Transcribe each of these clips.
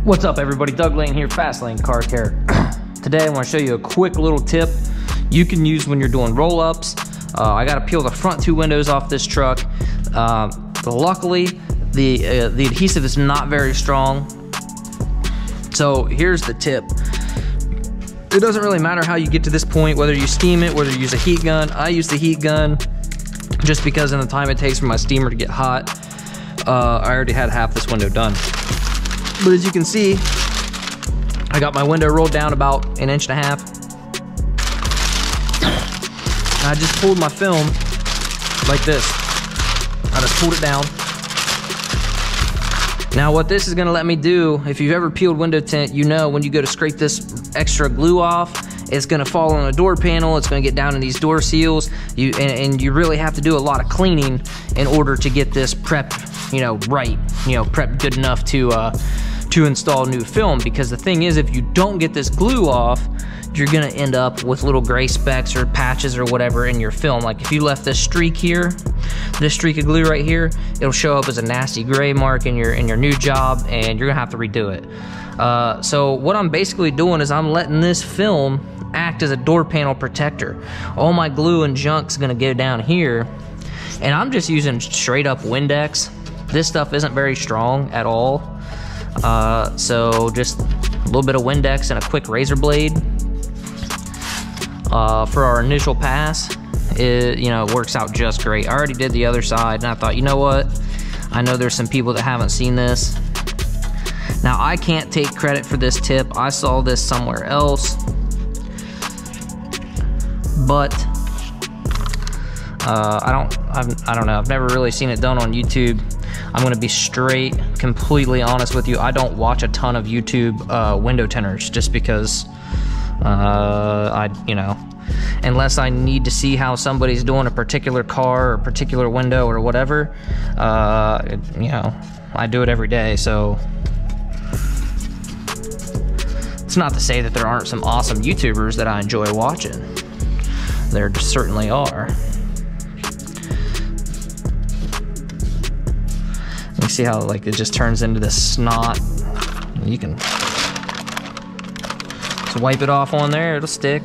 What's up everybody, Doug Lane here, Fast Lane Car Care. Today I want to show you a quick little tip you can use when you're doing roll-ups. I got to peel the front two windows off this truck. Luckily, the adhesive is not very strong. So here's the tip. It doesn't really matter how you get to this point, whether you steam it, whether you use a heat gun. I use the heat gun just because in the time it takes for my steamer to get hot, I already had half this window done. But as you can see, I got my window rolled down about 1.5 inches. I just pulled my film like this. I just pulled it down. Now what this is gonna let me do, if you've ever peeled window tint, you know when you go to scrape this extra glue off, it's gonna fall on a door panel, it's gonna get down in these door seals, and you really have to do a lot of cleaning in order to get this prepped, right, prepped good enough to install new film. Because the thing is, if you don't get this glue off, you're gonna end up with little gray specks or patches or whatever in your film. Like if you left this streak here, this streak of glue right here, it'll show up as a nasty gray mark in your new job, and you're gonna have to redo it. So what I'm basically doing is I'm letting this film act as a door panel protector. All my glue and junk's gonna go down here, and I'm just using straight up Windex. This stuff isn't very strong at all. So just a little bit of Windex and a quick razor blade for our initial pass. It works out just great. I already did the other side, and I thought, you know what, I know there's some people that haven't seen this. Now I can't take credit for this tip. I saw this somewhere else, but I don't know, I've never really seen it done on YouTube. I'm gonna be completely honest with you. I don't watch a ton of YouTube window tinters just because unless I need to see how somebody's doing a particular car or a particular window or whatever, I do it every day. So it's not to say that there aren't some awesome YouTubers that I enjoy watching. There certainly are. You see how it just turns into this snot. You can just wipe it off on there, it'll stick.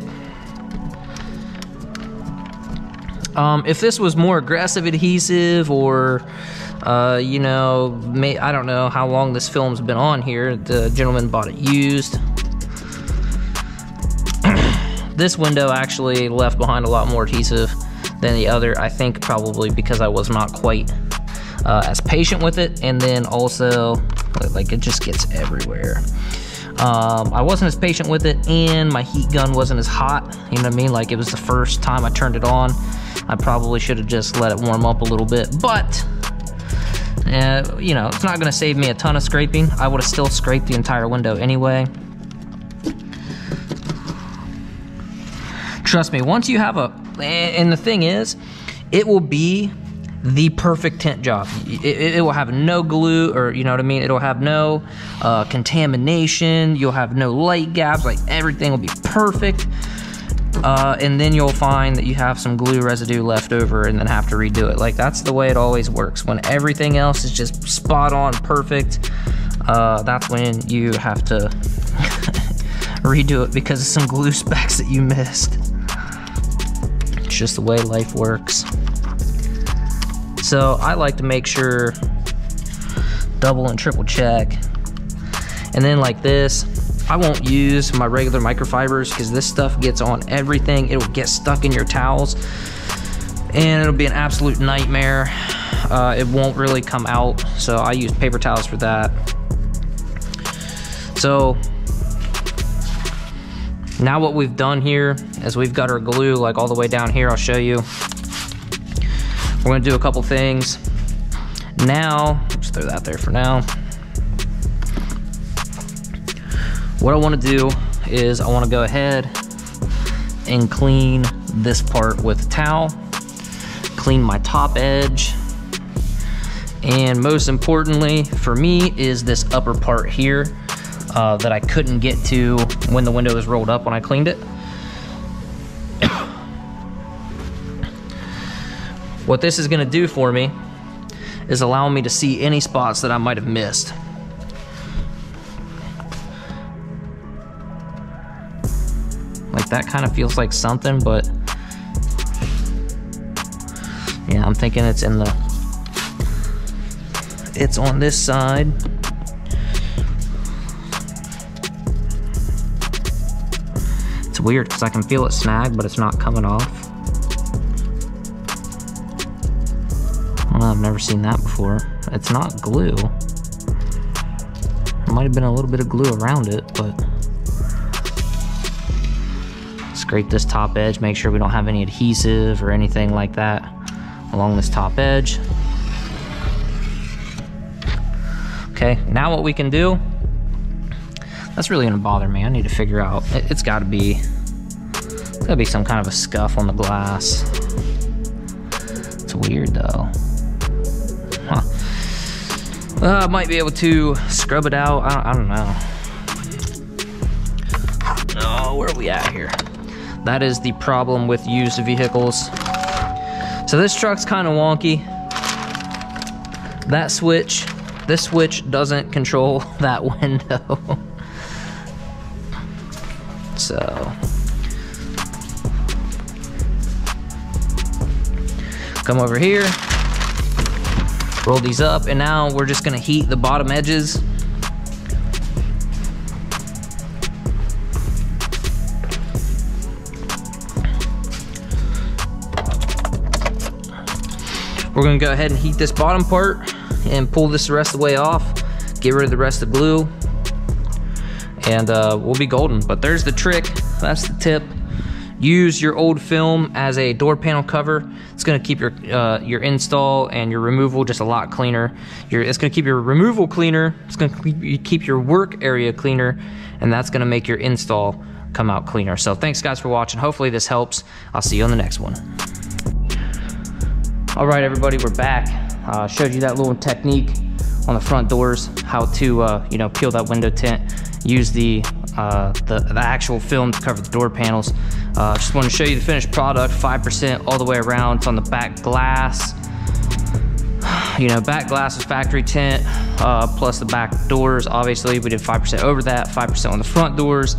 If this was more aggressive adhesive, or I don't know how long this film's been on here. The gentleman bought it used. This window actually left behind a lot more adhesive than the other. I think probably because I was not quite as patient with it, and then also it just gets everywhere. I wasn't as patient with it, and my heat gun wasn't as hot, you know what I mean? Like, it was the first time I turned it on. I probably should have just let it warm up a little bit, but it's not gonna save me a ton of scraping. I would have still scraped the entire window anyway. Trust me, once you have and the thing is, it will be the perfect tint job. It will have no glue, or you know what I mean, it'll have no contamination, you'll have no light gaps, like everything will be perfect. And then you'll find that you have some glue residue left over and then have to redo it. Like, that's the way it always works. When everything else is just spot on perfect, that's when you have to redo it because of some glue specks that you missed. It's just the way life works. So I like to make sure, double and triple check. And then like this, I won't use my regular microfibers because this stuff gets on everything. It'll get stuck in your towels and it'll be an absolute nightmare. It won't really come out, so I use paper towels for that. So Now what we've done here is we've got our glue like all the way down here. I'll show you. We're gonna do a couple things. Now, just throw that there for now. What I wanna do is I wanna go ahead and clean this part with a towel, clean my top edge, and most importantly for me is this upper part here that I couldn't get to when the window was rolled up when I cleaned it. What this is gonna do for me is allow me to see any spots that I might have missed. Like that kind of feels like something, but yeah, I'm thinking it's on this side. It's weird because I can feel it snag, but it's not coming off. Well, I've never seen that before. It's not glue. There might have been a little bit of glue around it, but scrape this top edge, make sure we don't have any adhesive or anything like that along this top edge. Okay, now what we can do, that's really gonna bother me. I need to figure out, it's gotta be some kind of a scuff on the glass. It's weird though. Huh. I might be able to scrub it out. I don't know. Oh, where are we at here? That is the problem with used vehicles. So this truck's kind of wonky. This switch doesn't control that window. So come over here, roll these up, and now we're just gonna heat the bottom edges. We're gonna go ahead and heat this bottom part and pull this the rest of the way off, get rid of the rest of the glue, and we'll be golden. But there's the trick, that's the tip. Use your old film as a door panel cover. It's gonna keep your install and your removal just a lot cleaner. It's gonna keep your removal cleaner, it's gonna keep your work area cleaner, and that's gonna make your install come out cleaner. So thanks guys for watching. Hopefully this helps. I'll see you on the next one. All right, everybody, we're back. Showed you that little technique on the front doors, how to peel that window tint, use the actual film to cover the door panels. Just want to show you the finished product, 5% all the way around. It's on the back glass. Back glass is factory tint, plus the back doors. Obviously, we did 5% over that, 5% on the front doors,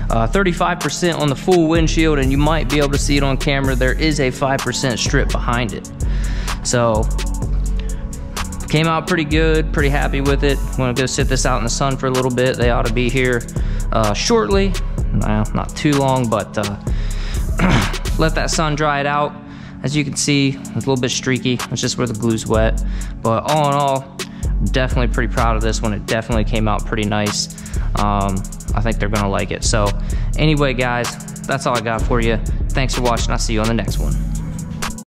35% on the full windshield, and you might be able to see it on camera. There is a 5% strip behind it. So, came out pretty good, pretty happy with it. I'm gonna go sit this out in the sun for a little bit. They ought to be here shortly. Not too long, but let that sun dry it out. As you can see, it's a little bit streaky. It's just where the glue's wet. But all in all, definitely pretty proud of this one. It definitely came out pretty nice. I think they're gonna like it. So anyway, guys, that's all I got for you. Thanks for watching. I'll see you on the next one.